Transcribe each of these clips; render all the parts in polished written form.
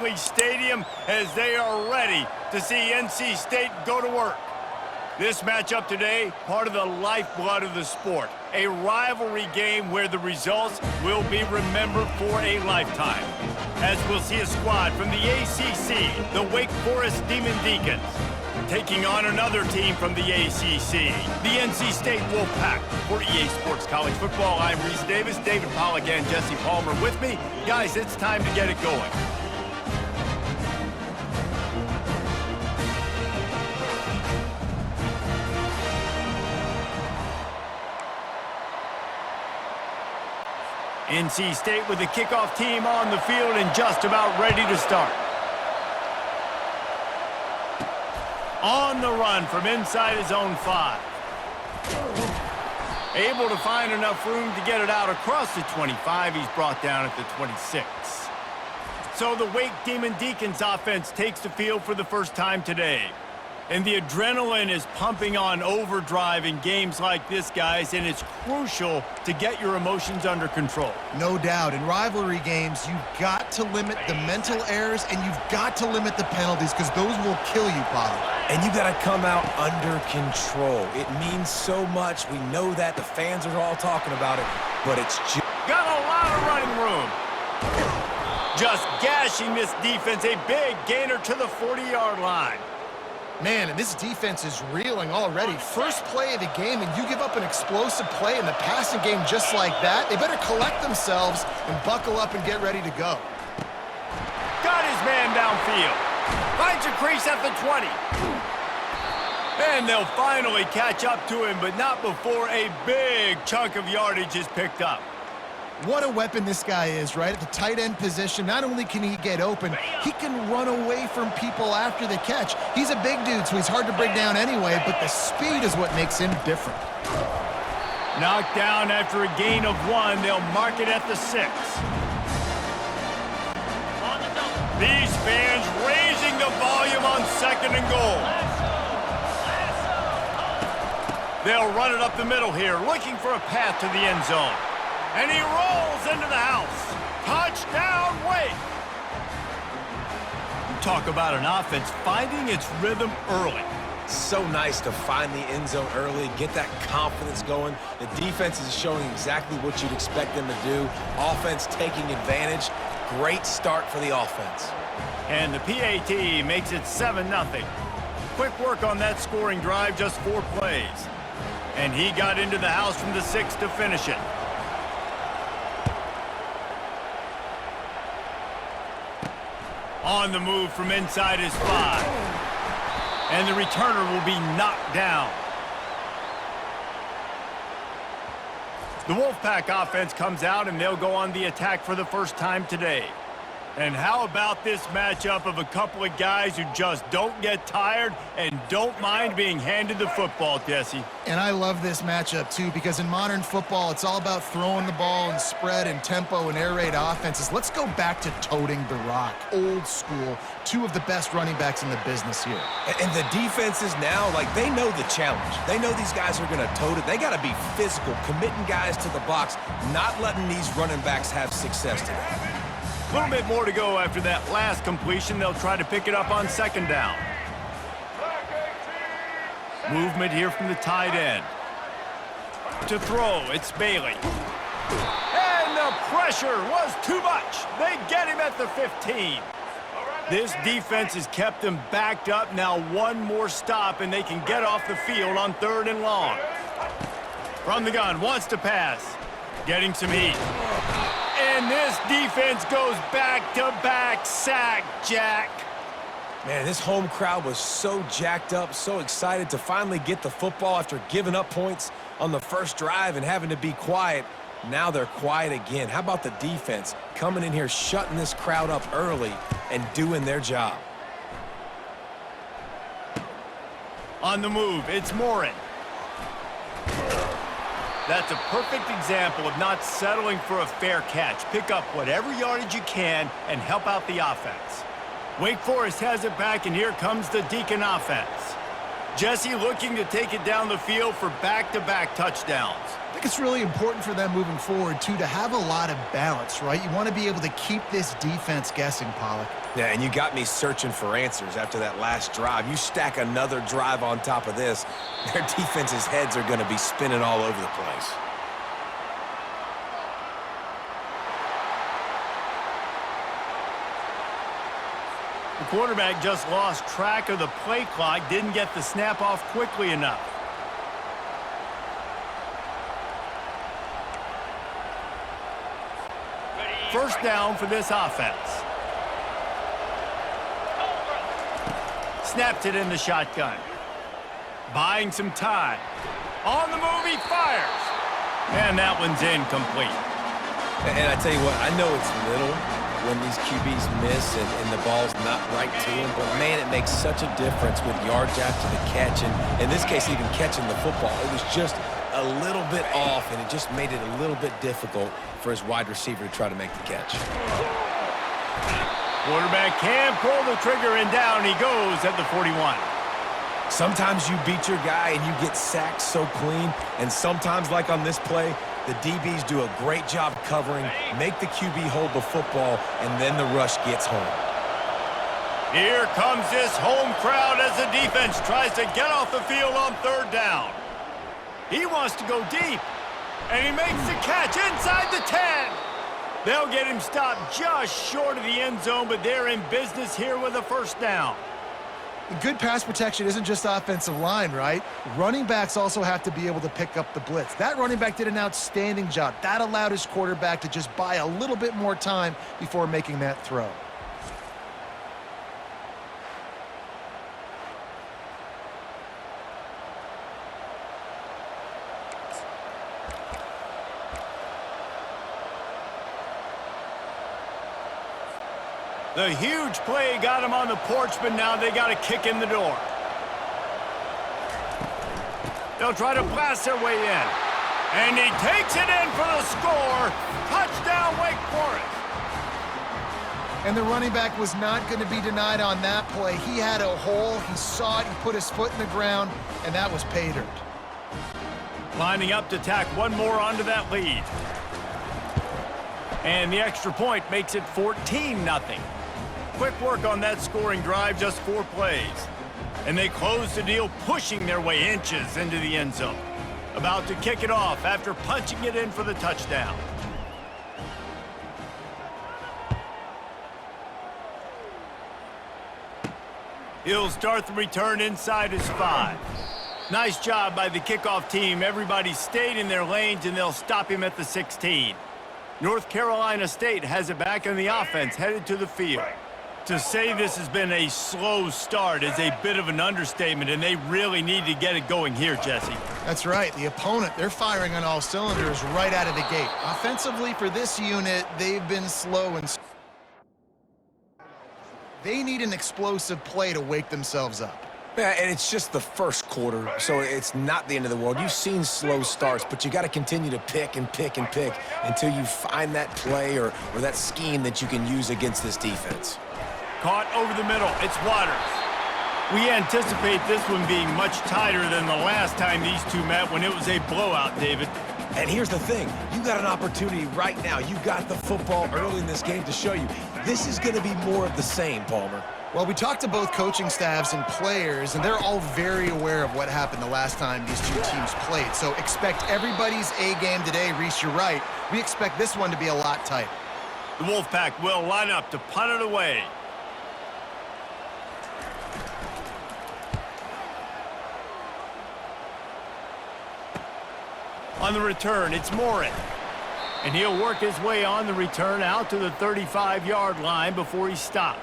Finley Stadium as they are ready to see NC State go to work. This matchup today, part of the lifeblood of the sport. A rivalry game where the results will be remembered for a lifetime. As we'll see a squad from the ACC, the Wake Forest Demon Deacons, taking on another team from the ACC, the NC State Wolfpack. For EA Sports College Football, I'm Reese Davis, David Pollack, and Jesse Palmer with me. Guys, it's time to get it going. NC State with the kickoff team on the field and just about ready to start. On the run from inside his own 5. Able to find enough room to get it out across the 25. He's brought down at the 26. So the Wake Demon Deacons offense takes the field for the first time today. And the adrenaline is pumping on overdrive in games like this, guys, and it's crucial to get your emotions under control. No doubt. In rivalry games, you've got to limit the mental errors and you've got to limit the penalties because those will kill you, Pollard. And you got to come out under control. It means so much. We know that. The fans are all talking about it, but it's just... Got a lot of running room. Just gashing this defense. A big gainer to the 40-yard line. Man, and this defense is reeling already. First play of the game, and you give up an explosive play in the passing game just like that. They better collect themselves and buckle up and get ready to go. Got his man downfield. Finds a crease at the 20. And they'll finally catch up to him, but not before a big chunk of yardage is picked up. What a weapon this guy is, right? At the tight end position, not only can he get open, he can run away from people after the catch. He's a big dude, so he's hard to break down anyway, but the speed is what makes him different. Knocked down after a gain of 1. They'll mark it at the 6. These fans raising the volume on 2nd and goal. They'll run it up the middle here, looking for a path to the end zone. And he rolls into the house. Touchdown, Wake! You talk about an offense finding its rhythm early. So nice to find the end zone early, get that confidence going. The defense is showing exactly what you'd expect them to do. Offense taking advantage. Great start for the offense. And the PAT makes it 7-0. Quick work on that scoring drive, just 4 plays. And he got into the house from the 6 to finish it. On the move from inside his 5. And the returner will be knocked down. The Wolfpack offense comes out, and they'll go on the attack for the first time today. And how about this matchup of a couple of guys who just don't get tired and don't mind being handed the football, Jesse? And I love this matchup, too, because in modern football, it's all about throwing the ball and spread and tempo and air raid offenses. Let's go back to toting the rock. Old school. 2 of the best running backs in the business here. And the defenses now, like, they know the challenge. They know these guys are going to tote it. They got to be physical, committing guys to the box, not letting these running backs have success today. A little bit more to go after that last completion. They'll try to pick it up on 2nd down. Movement here from the tight end. To throw, it's Bailey. And the pressure was too much. They get him at the 15. This defense has kept them backed up. Now 1 more stop, and they can get off the field on 3rd and long. From the gun, wants to pass. Getting some heat. And this defense goes back-to-back sack, Jack. Man, this home crowd was so jacked up, so excited to finally get the football after giving up points on the first drive and having to be quiet. Now they're quiet again. How about the defense coming in here, shutting this crowd up early and doing their job? On the move, it's Morin. That's a perfect example of not settling for a fair catch. Pick up whatever yardage you can and help out the offense. Wake Forest has it back, and here comes the Deacon offense. Jesse looking to take it down the field for back-to-back touchdowns. I think it's really important for them moving forward, too, to have a lot of balance, right? You want to be able to keep this defense guessing, Pollack. Yeah, and you got me searching for answers after that last drive. You stack another drive on top of this, their defense's heads are going to be spinning all over the place. The quarterback just lost track of the play clock, didn't get the snap off quickly enough. First down for this offense. Snaps it in the shotgun. Buying some time. On the move, he fires. And that one's incomplete. And I tell you what, I know it's little when these QBs miss and the ball's not right to them, but man, it makes such a difference with yards after the catch, and in this case, even catching the football. It was just a little bit off, and it just made it a little bit difficult for his wide receiver to try to make the catch. Quarterback can pull the trigger, and down he goes at the 41. Sometimes you beat your guy and you get sacked so clean, and sometimes, like on this play, the DBs do a great job covering, make the QB hold the football, and then the rush gets home. Here comes this home crowd as the defense tries to get off the field on third down. He wants to go deep, and he makes the catch inside the 10. They'll get him stopped just short of the end zone, but they're in business here with a first down. Good pass protection isn't just offensive line, right? Running backs also have to be able to pick up the blitz. That running back did an outstanding job. That allowed his quarterback to just buy a little bit more time before making that throw. The huge play got him on the porch, but now they got a kick in the door. They'll try to blast their way in. And he takes it in for the score. Touchdown, Wake Forest. And the running back was not going to be denied on that play. He had a hole, he saw it, he put his foot in the ground, and that was pay dirt. Lining up to tack one more onto that lead. And the extra point makes it 14-0. Quick work on that scoring drive, just 4 plays. And they close the deal, pushing their way inches into the end zone. About to kick it off after punching it in for the touchdown. He'll start the return inside his 5. Nice job by the kickoff team. Everybody stayed in their lanes, and they'll stop him at the 16. North Carolina State has it back in the offense, headed to the field. To say this has been a slow start is a bit of an understatement, and they really need to get it going here, Jesse. That's right. The opponent, they're firing on all cylinders right out of the gate. Offensively, for this unit, they've been slow and they need an explosive play to wake themselves up. Yeah, and it's just the first quarter, so it's not the end of the world. You've seen slow starts, but you got to continue to pick and pick and pick until you find that play or that scheme that you can use against this defense. Caught over the middle. It's Waters. We anticipate this one being much tighter than the last time these two met when it was a blowout, David. And here's the thing. You got an opportunity right now. You got the football early in this game to show you. This is going to be more of the same, Palmer. Well, we talked to both coaching staffs and players, and they're all very aware of what happened the last time these two teams played. So expect everybody's A game today. Reese, you're right. We expect this one to be a lot tighter. The Wolfpack will line up to punt it away. On the return, it's Morin. And he'll work his way on the return out to the 35-yard line before he's stopped.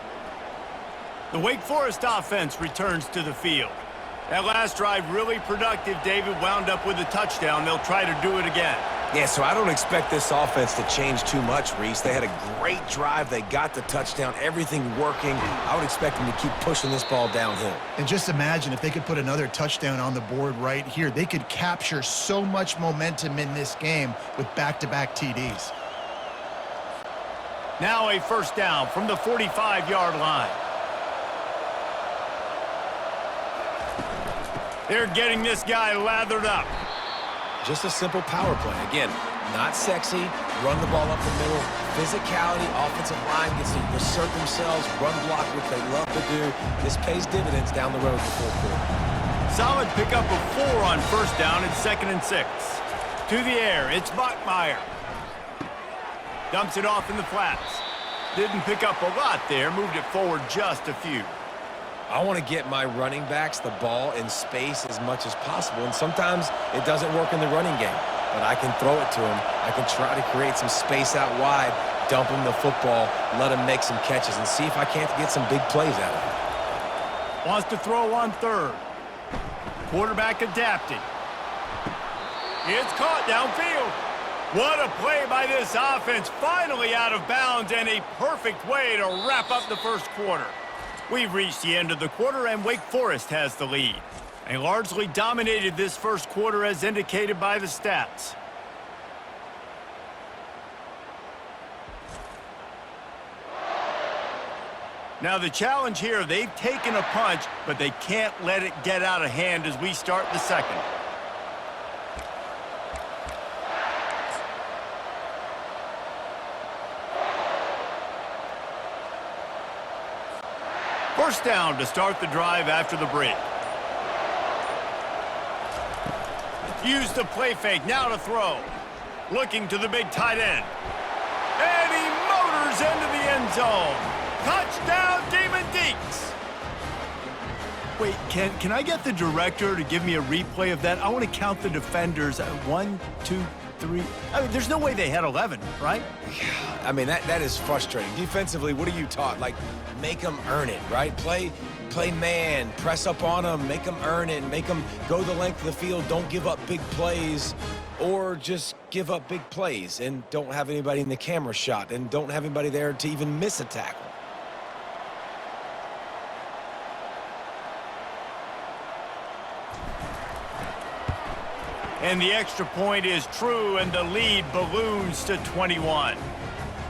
The Wake Forest offense returns to the field. That last drive really productive. David wound up with a touchdown. They'll try to do it again. Yeah, so I don't expect this offense to change too much, Reese. They had a great drive. They got the touchdown, everything working. I would expect them to keep pushing this ball downhill. And just imagine if they could put another touchdown on the board right here. They could capture so much momentum in this game with back-to-back TDs. Now a first down from the 45-yard line. They're getting this guy lathered up. Just a simple power play. Again, not sexy, run the ball up the middle. Physicality, offensive line gets to assert themselves, run block, which they love to do. This pays dividends down the road in the fourth quarter. Solid pickup of 4 on first down and 2nd and 6. To the air, it's Bachmeier. Dumps it off in the flats. Didn't pick up a lot there, moved it forward just a few. I want to get my running backs the ball in space as much as possible, and sometimes it doesn't work in the running game. But I can throw it to him. I can try to create some space out wide, dump him the football, let him make some catches, and see if I can't get some big plays out of him. Wants to throw on 3rd. Quarterback adapting. It's caught downfield. What a play by this offense. Finally out of bounds, and a perfect way to wrap up the first quarter. We've reached the end of the quarter, and Wake Forest has the lead. They largely dominated this first quarter as indicated by the stats. Now the challenge here, they've taken a punch, but they can't let it get out of hand as we start the second. First down to start the drive after the break. Use the play fake, now to throw. Looking to the big tight end. And he motors into the end zone. Touchdown, Demon Deeks. Wait, can I get the director to give me a replay of that? I want to count the defenders. 1, 2, 3. I mean, there's no way they had 11, right? I mean, that is frustrating. Defensively, what are you taught? Like, make them earn it, right? Play man, press up on them, make them earn it, make them go the length of the field, don't give up big plays, or just give up big plays and don't have anybody in the camera shot and don't have anybody there to even miss a tackle. And the extra point is true, and the lead balloons to 21.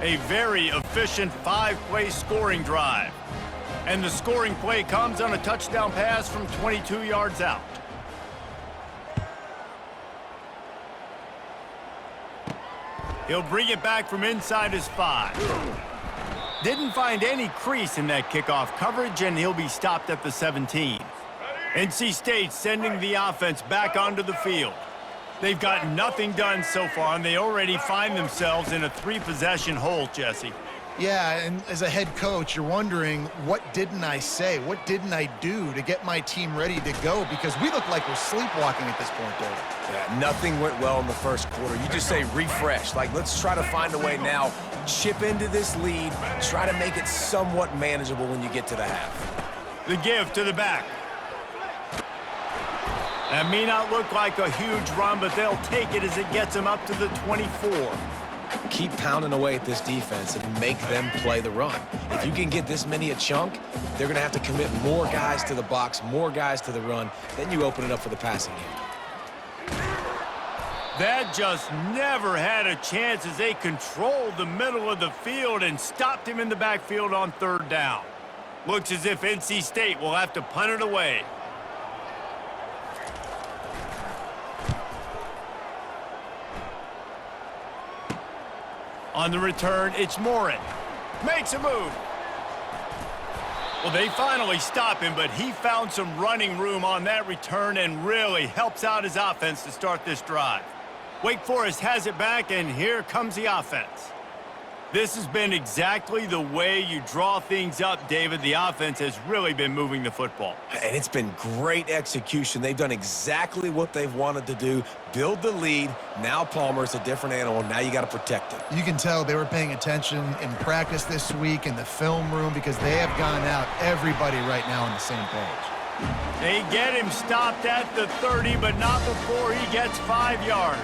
A very efficient 5-play scoring drive. And the scoring play comes on a touchdown pass from 22 yards out. He'll bring it back from inside his 5. Didn't find any crease in that kickoff coverage, and he'll be stopped at the 17. NC State sending the offense back onto the field. They've got nothing done so far, and they already find themselves in a 3-possession hole, Jesse. Yeah, and as a head coach, you're wondering, what didn't I say? What didn't I do to get my team ready to go? Because we look like we're sleepwalking at this point, David. Yeah, nothing went well in the first quarter. You just say refresh. Like, let's try to find a way now, chip into this lead, try to make it somewhat manageable when you get to the half. The give to the back. That may not look like a huge run, but they'll take it as it gets them up to the 24. Keep pounding away at this defense and make them play the run. If you can get this many a chunk, they're going to have to commit more guys to the box, more guys to the run. Then you open it up for the passing game. That just never had a chance as they controlled the middle of the field and stopped him in the backfield on 3rd down. Looks as if NC State will have to punt it away. On the return, it's Morin. Makes a move. Well, they finally stop him, but he found some running room on that return and really helps out his offense to start this drive. Wake Forest has it back, and here comes the offense. This has been exactly the way you draw things up, David. The offense has really been moving the football. And it's been great execution. They've done exactly what they've wanted to do. Build the lead. Now Palmer's a different animal. Now you got to protect him. You can tell they were paying attention in practice this week in the film room because they have gone out, everybody right now on the same page. They get him stopped at the 30, but not before he gets 5 yards.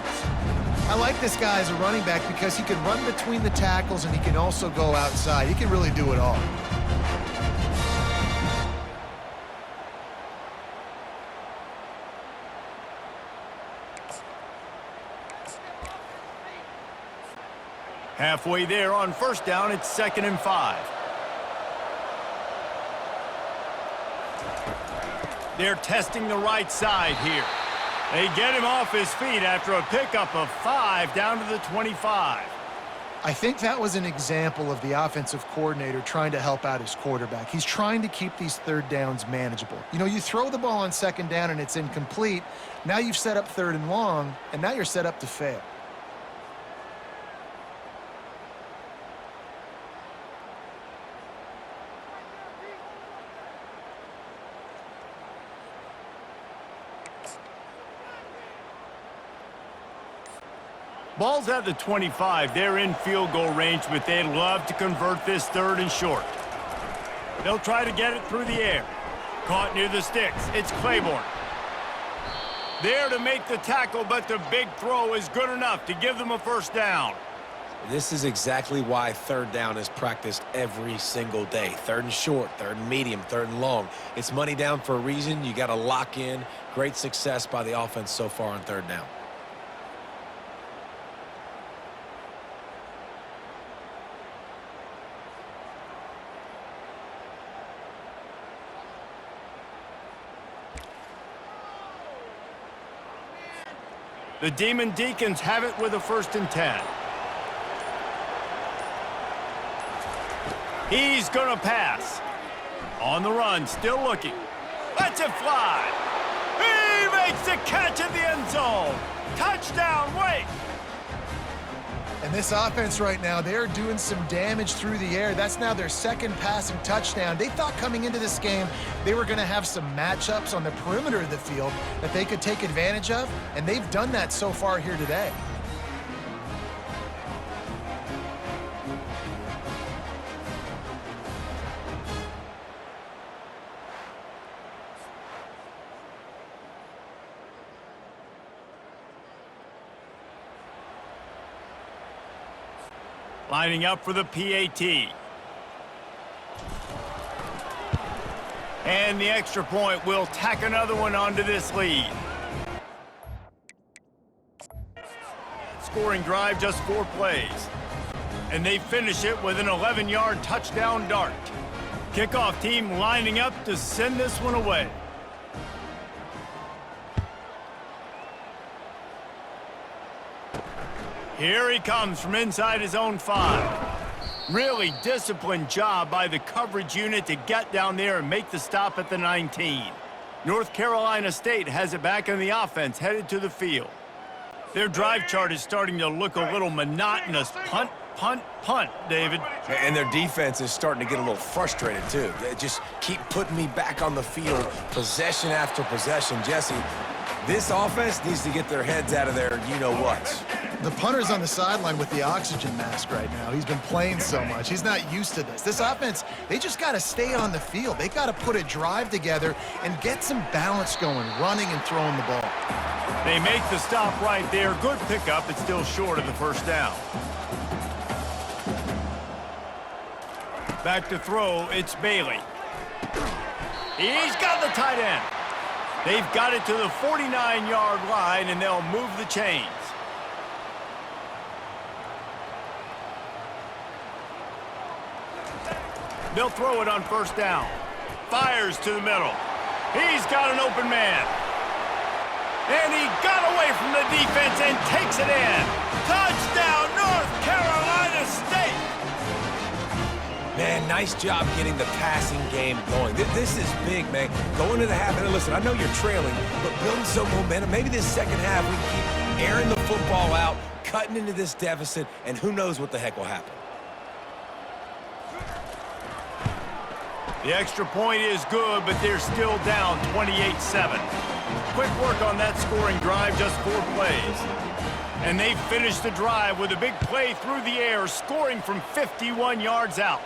I like this guy as a running back because he can run between the tackles and he can also go outside. He can really do it all. Halfway there on first down, it's 2nd and 5. They're testing the right side here. They get him off his feet after a pickup of 5 down to the 25. I think that was an example of the offensive coordinator trying to help out his quarterback. He's trying to keep these third downs manageable. You know, you throw the ball on second down and it's incomplete. Now you've set up third and long, and now you're set up to fail. Ball's at the 25. They're in field goal range, but they'd love to convert this third and short. They'll try to get it through the air. Caught near the sticks. It's Claiborne. There to make the tackle, but the big throw is good enough to give them a first down. This is exactly why third down is practiced every single day. Third and short, third and medium, third and long. It's money down for a reason. You got to lock in. Great success by the offense so far on third down. The Demon Deacons have it with a 1st and 10. He's going to pass. On the run, still looking. Lets it fly. He makes the catch in the end zone. Touchdown, Wake. And this offense right now, they're doing some damage through the air. That's now their 2nd passing touchdown. They thought coming into this game they were going to have some matchups on the perimeter of the field that they could take advantage of, and they've done that so far here today. Lining up for the PAT. And the extra point will tack another one onto this lead. Scoring drive, just 4 plays. And they finish it with an 11-yard touchdown dart. Kickoff team lining up to send this one away. Here he comes from inside his own 5. Really disciplined job by the coverage unit to get down there and make the stop at the 19. North Carolina State has it back in the offense, headed to the field. Their drive chart is starting to look a little monotonous. Punt, punt, punt, David. And their defense is starting to get a little frustrated, too. They just keep putting me back on the field, possession after possession. Jesse, this offense needs to get their heads out of their you-know-whats. The punter's on the sideline with the oxygen mask right now. He's been playing so much. He's not used to this. This offense, they just got to stay on the field. They got to put a drive together and get some balance going, running and throwing the ball. They make the stop right there. Good pickup. It's still short of the first down. Back to throw. It's Bailey. He's got the tight end. They've got it to the 49-yard line, and they'll move the chains. They'll throw it on first down. Fires to the middle. He's got an open man. And he got away from the defense and takes it in. Touchdown, North Carolina State. Man, nice job getting the passing game going. This is big, man. Going to the half, and listen, I know you're trailing, but building some momentum. Maybe this second half we can keep airing the football out, cutting into this deficit, and who knows what the heck will happen. The extra point is good, but they're still down 28-7. Quick work on that scoring drive, just 4 plays. And they finish the drive with a big play through the air, scoring from 51 yards out.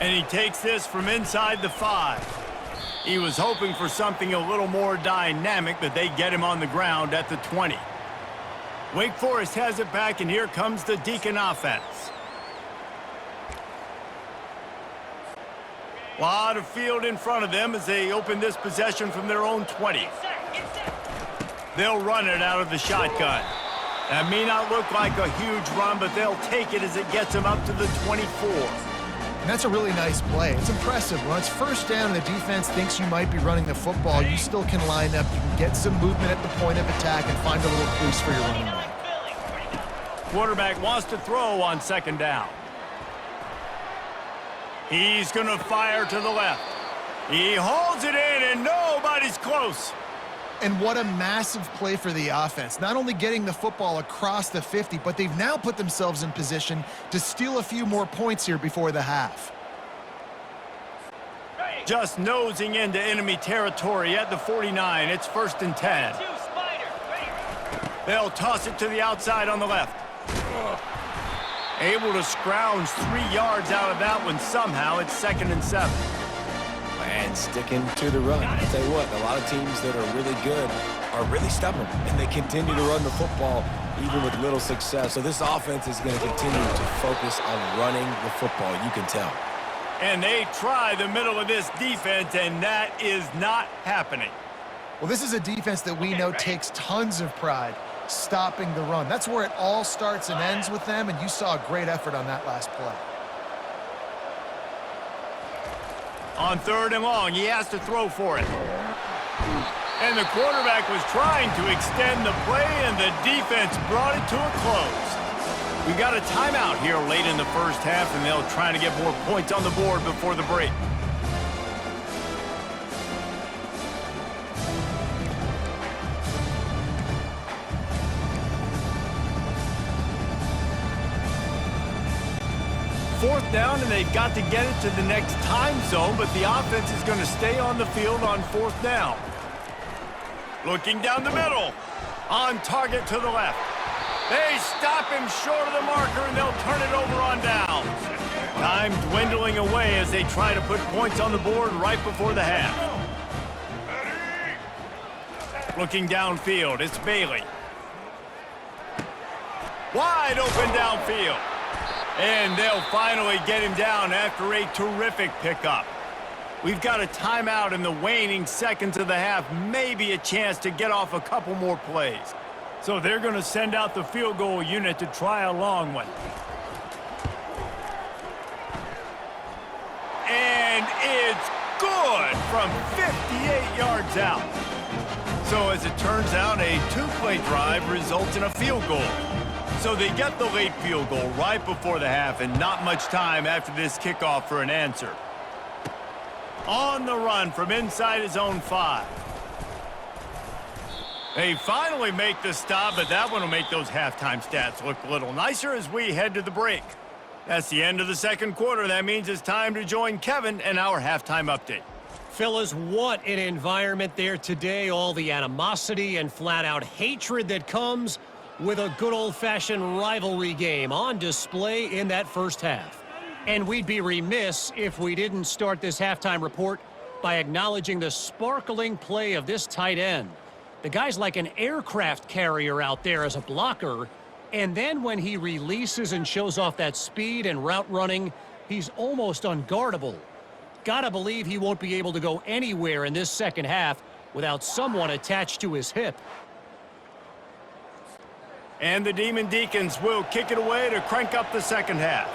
And he takes this from inside the 5. He was hoping for something a little more dynamic, but they get him on the ground at the 20. Wake Forest has it back, and here comes the Deacon offense. A lot of field in front of them as they open this possession from their own 20. They'll run it out of the shotgun. That may not look like a huge run, but they'll take it as it gets them up to the 24. And that's a really nice play. It's impressive. When it's first down and the defense thinks you might be running the football, you still can line up. You can get some movement at the point of attack and find a little crease for your running back. Quarterback wants to throw on second down. He's going to fire to the left. He holds it in, and nobody's close. And what a massive play for the offense. Not only getting the football across the 50, but they've now put themselves in position to steal a few more points here before the half. Just nosing into enemy territory at the 49. It's 1st and 10. They'll toss it to the outside on the left. Able to scrounge 3 yards out of that one somehow. It's 2nd and 7. And sticking to the run. I'll tell you what, a lot of teams that are really good are really stubborn, and they continue to run the football even with little success. So this offense is going to continue to focus on running the football, you can tell. And they try the middle of this defense, and that is not happening. Well, this is a defense that we know takes tons of pride stopping the run. That's where it all starts and ends with them, and you saw a great effort on that last play. On 3rd and long, he has to throw for it. And the quarterback was trying to extend the play, and the defense brought it to a close. We got a timeout here late in the first half, and they'll try to get more points on the board before the break. Fourth down, and they've got to get it to the next time zone, but the offense is going to stay on the field on 4th down. Looking down the middle. On target to the left. They stop him short of the marker, and they'll turn it over on downs. Time dwindling away as they try to put points on the board right before the half. Looking downfield, it's Bailey. Wide open downfield. And they'll finally get him down after a terrific pickup. We've got a timeout in the waning seconds of the half, maybe a chance to get off a couple more plays. So they're going to send out the field goal unit to try a long one. And it's good from 58 yards out. So as it turns out, a 2-play drive results in a field goal. So they get the late field goal right before the half, and not much time after this kickoff for an answer. On the run from inside his own 5. They finally make the stop, but that one will make those halftime stats look a little nicer as we head to the break. That's the end of the second quarter. That means it's time to join Kevin and our halftime update. Fellas, what an environment there today. All the animosity and flat-out hatred that comes with a good old-fashioned rivalry game on display in that first half. And we'd be remiss if we didn't start this halftime report by acknowledging the sparkling play of this tight end. The guy's like an aircraft carrier out there as a blocker, and then when he releases and shows off that speed and route running, he's almost unguardable. Gotta believe he won't be able to go anywhere in this second half without someone attached to his hip. And the Demon Deacons will kick it away to crank up the second half.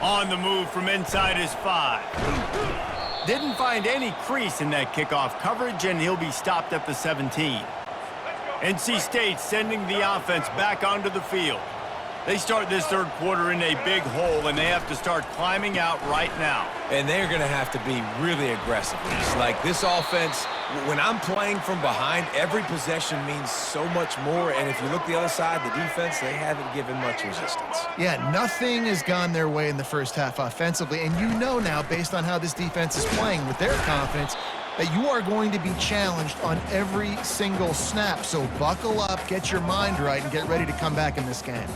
On the move from inside his 5. Didn't find any crease in that kickoff coverage, and he'll be stopped at the 17. NC State sending the offense back onto the field. They start this third quarter in a big hole, and they have to start climbing out right now. And they're going to have to be really aggressive. It's like this offense, when I'm playing from behind, every possession means so much more. And if you look the other side, the defense, they haven't given much resistance. Yeah, nothing has gone their way in the first half offensively. And you know now, based on how this defense is playing with their confidence, that you are going to be challenged on every single snap. So buckle up, get your mind right, and get ready to come back in this game.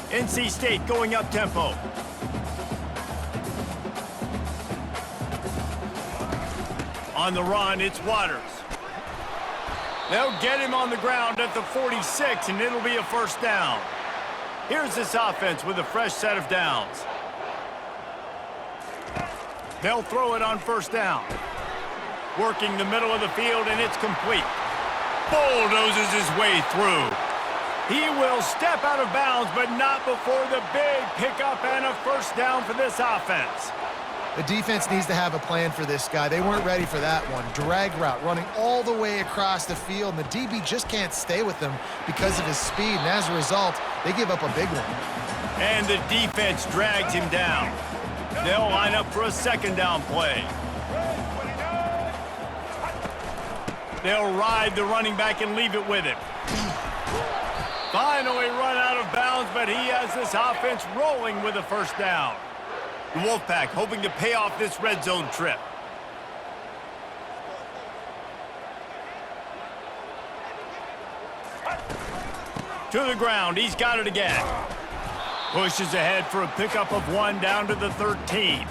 NC State going up tempo. On the run, it's Waters. They'll get him on the ground at the 46, and it'll be a first down. Here's this offense with a fresh set of downs. They'll throw it on first down. Working the middle of the field, and it's complete. bulldozes his way through. He will step out of bounds, but not before the big pickup and a first down for this offense. The defense needs to have a plan for this guy. They weren't ready for that one. Drag route running all the way across the field, and the DB just can't stay with him because of his speed, and as a result, they give up a big one. And the defense drags him down. They'll line up for a second down play. They'll ride the running back and leave it with him. Finally run out of bounds, but he has this offense rolling with a first down. The Wolfpack hoping to pay off this red zone trip. To the ground, he's got it again. Pushes ahead for a pickup of 1 down to the 13.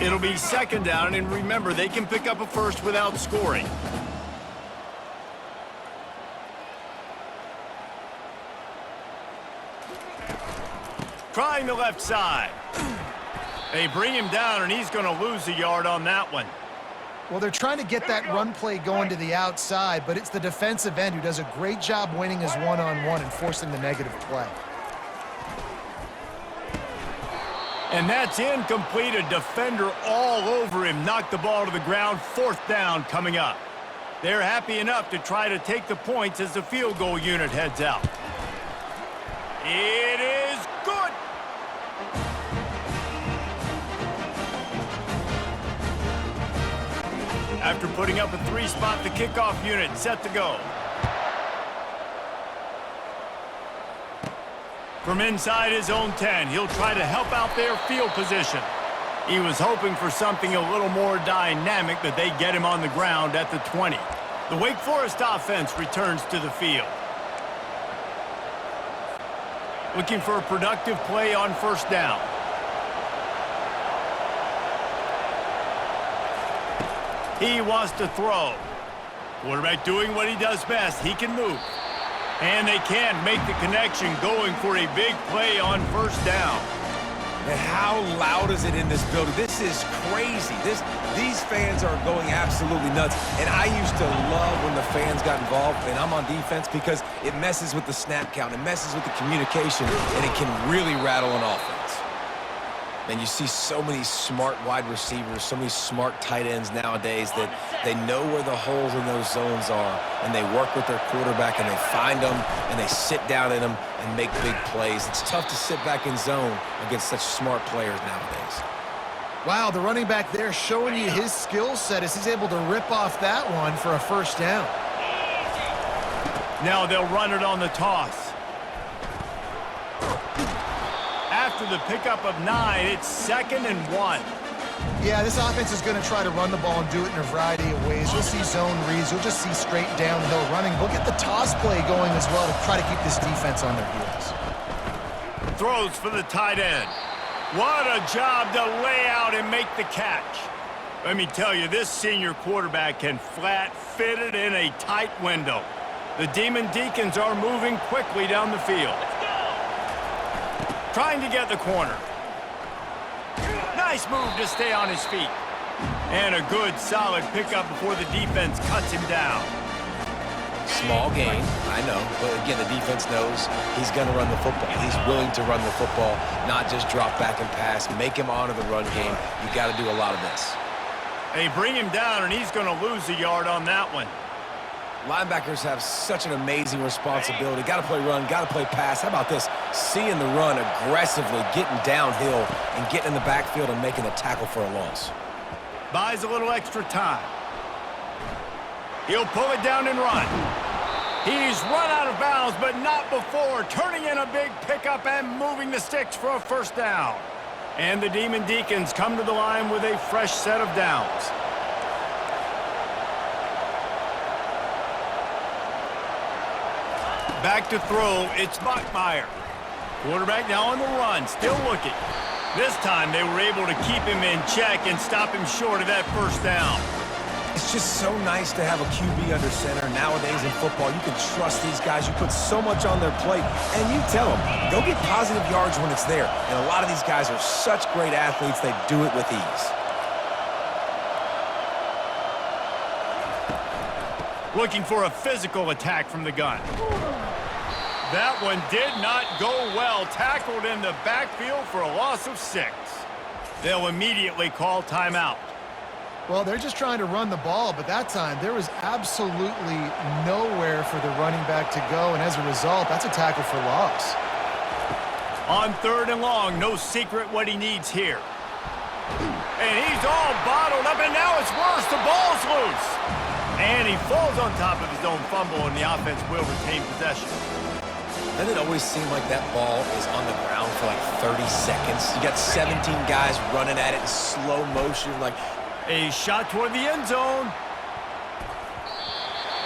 It'll be second down, and remember, they can pick up a first without scoring. Trying the left side. They bring him down, and he's going to lose a yard on that one. Well, they're trying to get that run play going to the outside, but it's the defensive end who does a great job winning his one-on-one and forcing the negative play. And that's incomplete. A defender all over him. Knocked the ball to the ground. Fourth down coming up. They're happy enough to try to take the points as the field goal unit heads out. It is good. After putting up a 3-spot, the kickoff unit set to go. From inside his own 10, he'll try to help out their field position. He was hoping for something a little more dynamic, but they get him on the ground at the 20. The Wake Forest offense returns to the field. Looking for a productive play on first down. He wants to throw. Quarterback doing what he does best. He can move. And they can't make the connection, going for a big play on first down. And how loud is it in this building? This is crazy. These fans are going absolutely nuts. And I used to love when the fans got involved, and I'm on defense, because it messes with the snap count, it messes with the communication, and it can really rattle an offense. And you see so many smart wide receivers, so many smart tight ends nowadays that they know where the holes in those zones are, and they work with their quarterback, and they find them, and they sit down in them and make big plays. It's tough to sit back in zone against such smart players nowadays. Wow, the running back there showing you his skill set as he's able to rip off that one for a first down. Now they'll run it on the toss. After the pickup of 9, it's 2nd and 1. Yeah, this offense is going to try to run the ball and do it in a variety of ways. You'll see zone reads. You'll just see straight downhill running. We'll get the toss play going as well to try to keep this defense on their heels. Throws for the tight end. What a job to lay out and make the catch. Let me tell you, this senior quarterback can flat fit it in a tight window. The Demon Deacons are moving quickly down the field. Trying to get the corner. Nice move to stay on his feet. And a good, solid pickup before the defense cuts him down. Small gain, I know, but again, the defense knows he's going to run the football. He's willing to run the football, not just drop back and pass, make him honor the run game. You got to do a lot of this. They bring him down, and he's going to lose a yard on that one. Linebackers have such an amazing responsibility. Got to play run, got to play pass. How about this? Seeing the run aggressively, getting downhill, and getting in the backfield and making a tackle for a loss. Buys a little extra time. He'll pull it down and run. He's run out of bounds, but not before turning in a big pickup and moving the sticks for a first down. And the Demon Deacons come to the line with a fresh set of downs. Back to throw, it's Bachmeier. Quarterback now on the run, still looking. This time they were able to keep him in check and stop him short of that first down. It's just so nice to have a QB under center. Nowadays in football, you can trust these guys. You put so much on their plate, and you tell them, go get positive yards when it's there. And a lot of these guys are such great athletes, they do it with ease. looking for a physical attack from the gun. That one did not go well. Tackled in the backfield for a loss of 6. They'll immediately call timeout. Well, they're just trying to run the ball, but that time there was absolutely nowhere for the running back to go, and as a result, that's a tackle for loss. On 3rd and long, no secret what he needs here. And he's all bottled up, and now it's worse. The ball's loose. And he falls on top of his own fumble, and the offense will retain possession. Doesn't it always seem like that ball is on the ground for like 30 seconds? You got 17 guys running at it in slow motion. Like, a shot toward the end zone.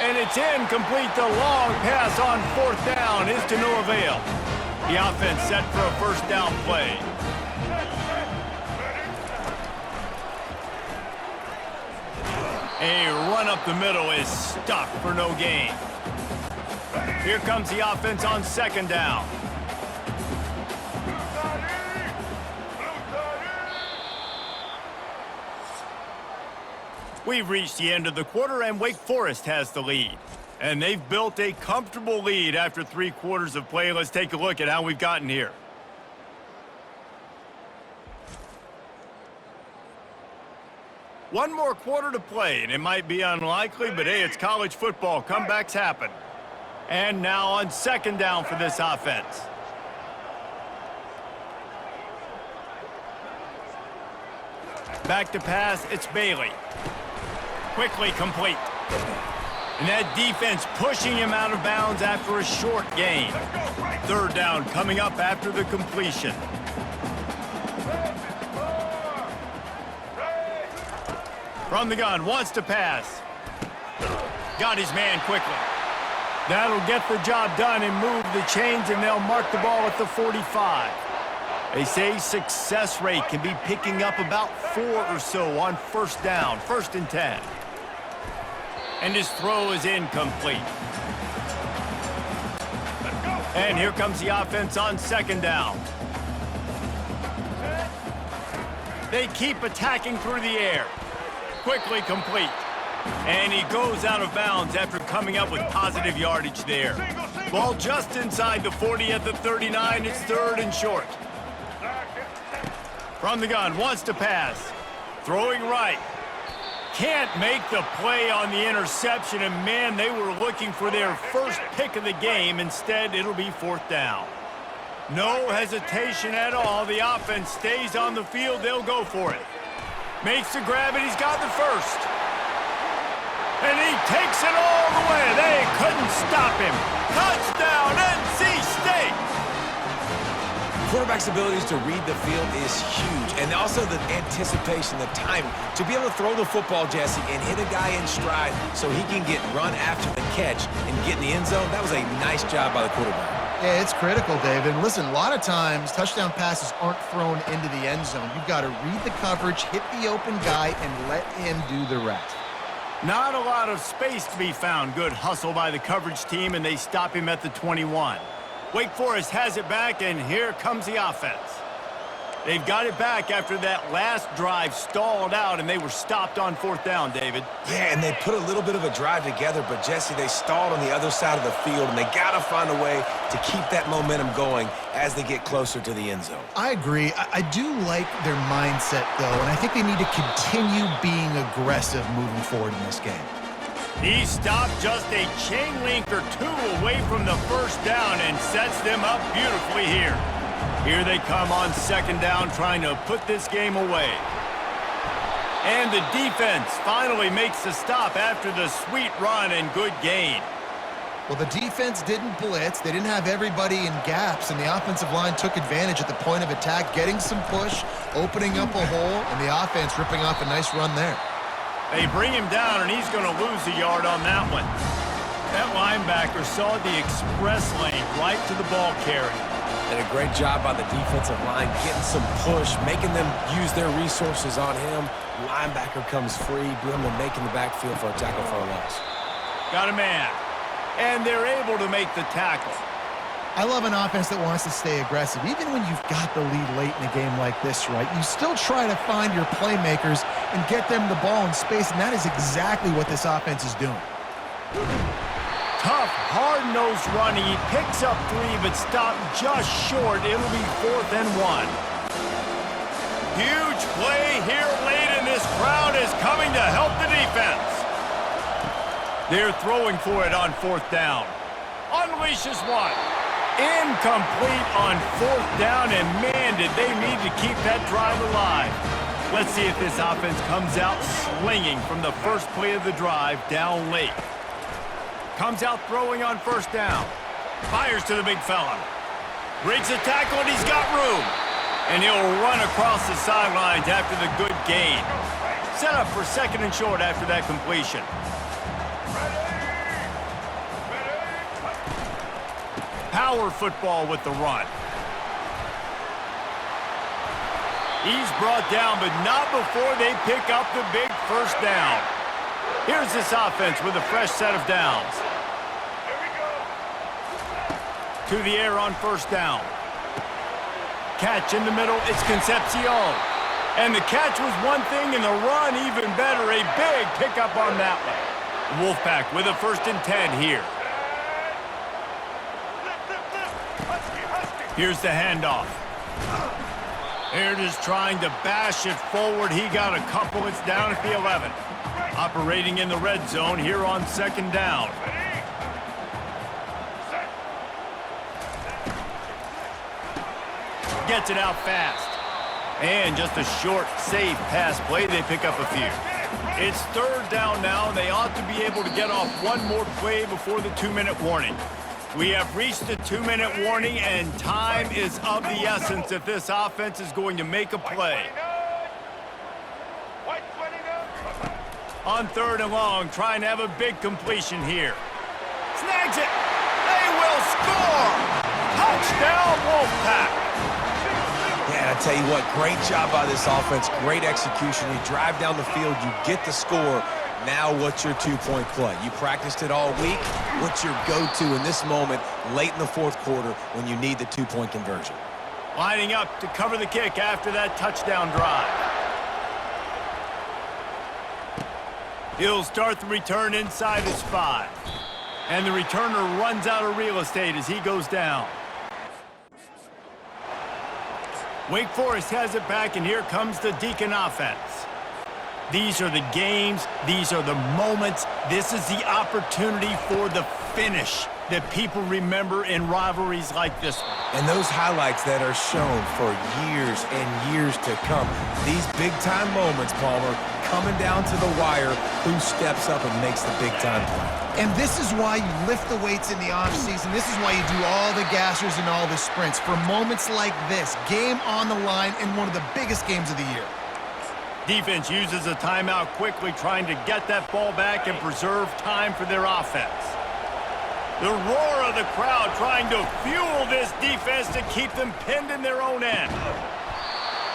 And it's incomplete. The long pass on 4th down is to no avail. The offense set for a 1st down play. A run up the middle is stuck for no gain. Here comes the offense on 2nd down. We've reached the end of the quarter, and Wake Forest has the lead. And they've built a comfortable lead after 3 quarters of play. Let's take a look at how we've gotten here. One more quarter to play, and it might be unlikely, but hey, it's college football. Comebacks happen. And now on 2nd down for this offense. Back to pass, it's Bailey. Quickly complete. And that defense pushing him out of bounds after a short gain. 3rd down coming up after the completion. From the gun, wants to pass. Got his man quickly. That'll get the job done and move the chains, and they'll mark the ball at the 45. They say success rate can be picking up about 4 or so on 1st down, 1st and 10. And his throw is incomplete. And here comes the offense on 2nd down. They keep attacking through the air. Quickly complete. And he goes out of bounds after coming up with positive yardage there. Ball just inside the 40 at the 39. It's 3rd and short. From the gun, wants to pass. Throwing right. Can't make the play on the interception, and man, they were looking for their first pick of the game. Instead, it'll be 4th down. No hesitation at all. The offense stays on the field. They'll go for it. Makes the grab, and he's got the first. And he takes it all the way. They couldn't stop him. Touchdown, NC State! quarterback's abilities to read the field is huge. And also the anticipation, the timing. To be able to throw the football, Jesse, and hit a guy in stride so he can get run after the catch and get in the end zone, that was a nice job by the quarterback. Yeah, it's critical, David. And listen, a lot of times touchdown passes aren't thrown into the end zone. You've got to read the coverage, hit the open guy, and let him do the rest. Not a lot of space to be found. Good hustle by the coverage team, and they stop him at the 21. Wake Forest has it back, and here comes the offense. They've got it back after that last drive stalled out, and they were stopped on fourth down, David. Yeah, and they put a little bit of a drive together, but, Jesse, they stalled on the other side of the field, and they got to find a way to keep that momentum going as they get closer to the end zone. I agree. I do like their mindset, though, and I think they need to continue being aggressive moving forward in this game. He stopped just a chain link or two away from the first down and sets them up beautifully here. Here they come on second down, trying to put this game away. And the defense finally makes the stop after the sweet run and good gain. Well, the defense didn't blitz. They didn't have everybody in gaps, and the offensive line took advantage at the point of attack, getting some push, opening up a hole, and the offense ripping off a nice run there. They bring him down, and he's going to lose a yard on that one. That linebacker saw the express lane right to the ball carrier. And a great job by the defensive line, getting some push, making them use their resources on him. Linebacker comes free, Brimley making the backfield for a tackle for a loss. Got a man. And they're able to make the tackle. I love an offense that wants to stay aggressive. Even when you've got the lead late in a game like this, right, you still try to find your playmakers and get them the ball in space, and that is exactly what this offense is doing. Tough, hard-nosed running. He picks up 3, but stopped just short. It'll be 4th and 1. Huge play here late, and this crowd is coming to help the defense. They're throwing for it on 4th down. Unleashes one. Incomplete on 4th down, and man, did they need to keep that drive alive. Let's see if this offense comes out slinging from the first play of the drive down late. Comes out throwing on 1st down. Fires to the big fella. Breaks the tackle, and he's got room. And he'll run across the sidelines after the good gain. Set up for 2nd and short after that completion. Power football with the run. He's brought down, but not before they pick up the big 1st down. Here's this offense with a fresh set of downs. To the air on 1st down. Catch in the middle, it's Concepcion. And the catch was one thing, and the run even better. A big pickup on that one. Wolfpack with a 1st and 10 here. Here's the handoff. They're just trying to bash it forward. He got a couple. It's down at the 11. Operating in the red zone here on 2nd down. Gets it out fast. And just a short, safe pass play. They pick up a few. It's 3rd down now, and they ought to be able to get off one more play before the 2-minute warning. We have reached the 2-minute warning, and time is of the essence if this offense is going to make a play. On 3rd and long, trying to have a big completion here. Snags it. They will score. Touchdown, Wolfpack. Yeah, I tell you what, great job by this offense. Great execution. You drive down the field, you get the score. Now what's your 2-point play? You practiced it all week. What's your go-to in this moment late in the 4th quarter when you need the 2-point conversion? Lining up to cover the kick after that touchdown drive. He'll start the return inside his 5. And the returner runs out of real estate as he goes down. Wake Forest has it back, and here comes the Deacon offense. These are the games. These are the moments. This is the opportunity for the finish that people remember in rivalries like this one. And those highlights that are shown for years and years to come. These big-time moments, Palmer, coming down to the wire, who steps up and makes the big-time play. And this is why you lift the weights in the offseason. This is why you do all the gassers and all the sprints. For moments like this, game on the line in one of the biggest games of the year. Defense uses a timeout quickly, trying to get that ball back and preserve time for their offense. The roar of the crowd trying to fuel this defense to keep them pinned in their own end.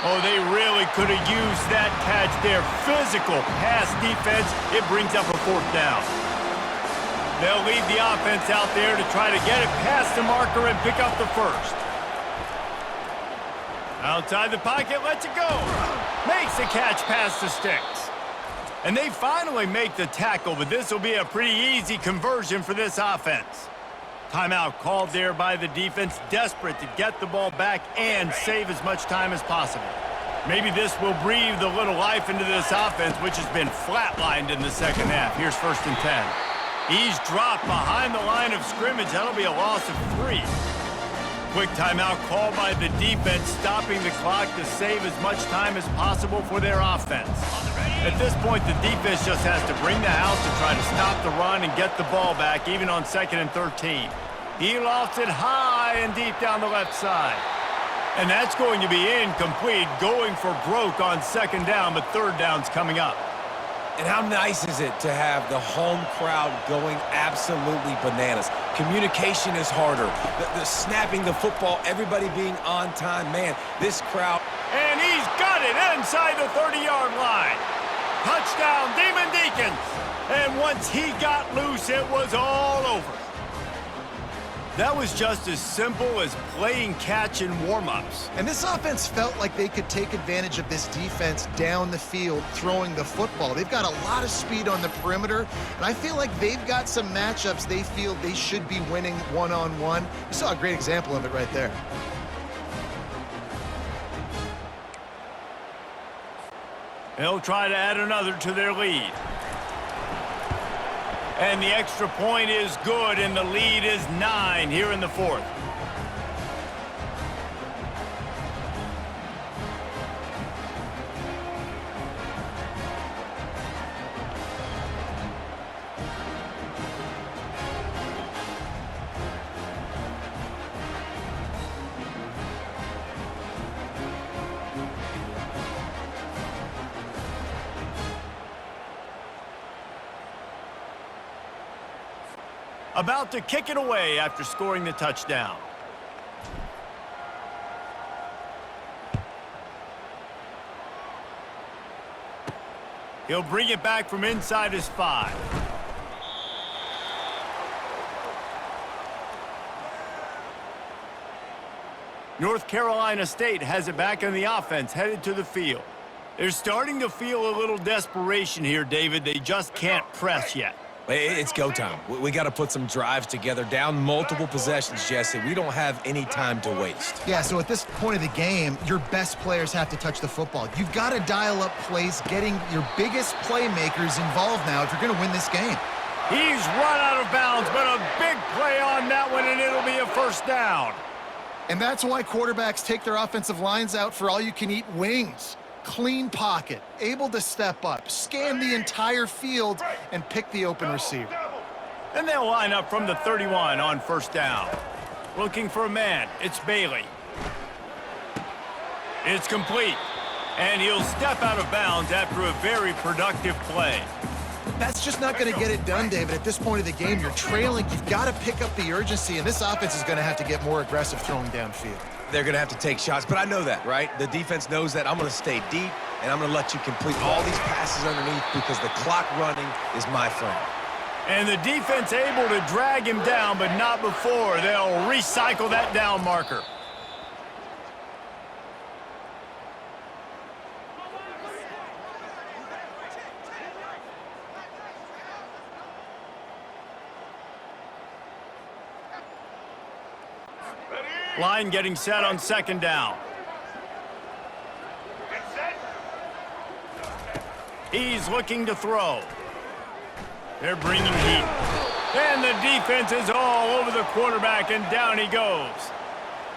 Oh, they really could have used that catch there. Physical pass defense. It brings up a 4th down. They'll leave the offense out there to try to get it past the marker and pick up the 1st. Outside the pocket, lets it go. Makes the catch past the sticks. And they finally make the tackle, but this will be a pretty easy conversion for this offense. Timeout called there by the defense, desperate to get the ball back and save as much time as possible. Maybe this will breathe a little life into this offense, which has been flatlined in the 2nd half. Here's 1st and 10. He's dropped behind the line of scrimmage. That'll be a loss of 3. Quick timeout called by the defense, stopping the clock to save as much time as possible for their offense. At this point, the defense just has to bring the house to try to stop the run and get the ball back, even on 2nd and 13. He lofts it high and deep down the left side. And that's going to be incomplete, going for broke on 2nd down, but 3rd down's coming up. And how nice is it to have the home crowd going absolutely bananas? Communication is harder. The snapping the football, everybody being on time. Man, this crowd. And he's got it inside the 30-yard line. Touchdown, Demon Deacons. And once he got loose, it was all over. That was just as simple as playing catch in warm-ups. And this offense felt like they could take advantage of this defense down the field throwing the football. They've got a lot of speed on the perimeter, and I feel like they've got some matchups they feel they should be winning one-on-one. You saw a great example of it right there. They'll try to add another to their lead. And the extra point is good, and the lead is 9 here in the fourth. About to kick it away after scoring the touchdown. He'll bring it back from inside his 5. North Carolina State has it back on the offense, headed to the field. They're starting to feel a little desperation here, David. They just can't press yet. It's go time. We got to put some drives together, down multiple possessions, Jesse. We don't have any time to waste. Yeah, so at this point of the game, your best players have to touch the football. You've got to dial up plays, getting your biggest playmakers involved now if you're going to win this game. He's run out of bounds, but a big play on that one, and it'll be a first down. And that's why quarterbacks take their offensive lines out for all-you-can-eat wings. Clean pocket, able to step up, scan the entire field, and pick the open receiver. And they'll line up from the 31 on first down. Looking for a man, it's Bailey. It's complete, and he'll step out of bounds after a very productive play. That's just not going to get it done, David. At this point of the game, you're trailing. You've got to pick up the urgency, and this offense is going to have to get more aggressive throwing downfield. They're going to have to take shots, but I know that, right? The defense knows that. I'm going to stay deep, and I'm going to let you complete all these passes underneath because the clock running is my friend. And the defense able to drag him down, but not before. They'll recycle that down marker. Line getting set on second down. He's looking to throw. They're bringing heat. And the defense is all over the quarterback, and down he goes.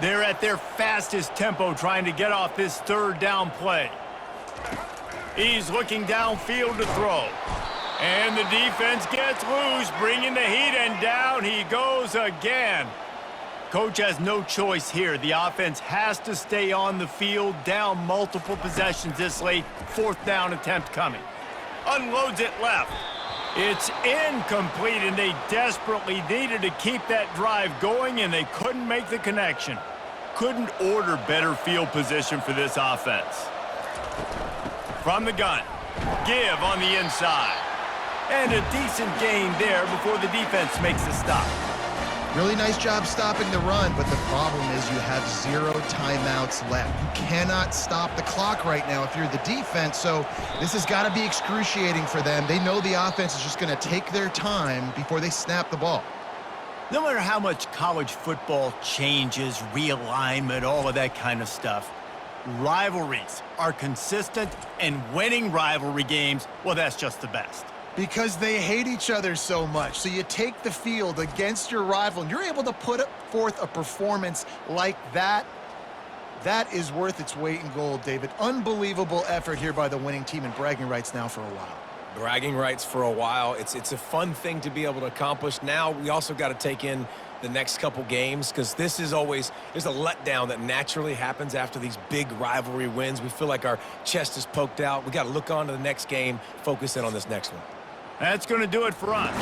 They're at their fastest tempo trying to get off this third down play. He's looking downfield to throw. And the defense gets loose, bringing the heat, and down he goes again. Coach has no choice here. The offense has to stay on the field, down multiple possessions this late. Fourth down attempt coming. Unloads it left. It's incomplete, and they desperately needed to keep that drive going, and they couldn't make the connection. Couldn't order better field position for this offense. From the gun, give on the inside. And a decent gain there before the defense makes the stop. Really nice job stopping the run, but the problem is you have 0 timeouts left. You cannot stop the clock right now if you're the defense, so this has got to be excruciating for them. They know the offense is just going to take their time before they snap the ball. No matter how much college football changes, realignment, all of that kind of stuff, rivalries are consistent, and winning rivalry games, well, that's just the best. Because they hate each other so much. So you take the field against your rival, and you're able to put forth a performance like that. That is worth its weight in gold, David. Unbelievable effort here by the winning team, and bragging rights now for a while. Bragging rights for a while. It's a fun thing to be able to accomplish. Now we also got to take in the next couple games because this is always, there's a letdown that naturally happens after these big rivalry wins. We feel like our chest is poked out. We got to look on to the next game, focus in on this next one. That's going to do it for us.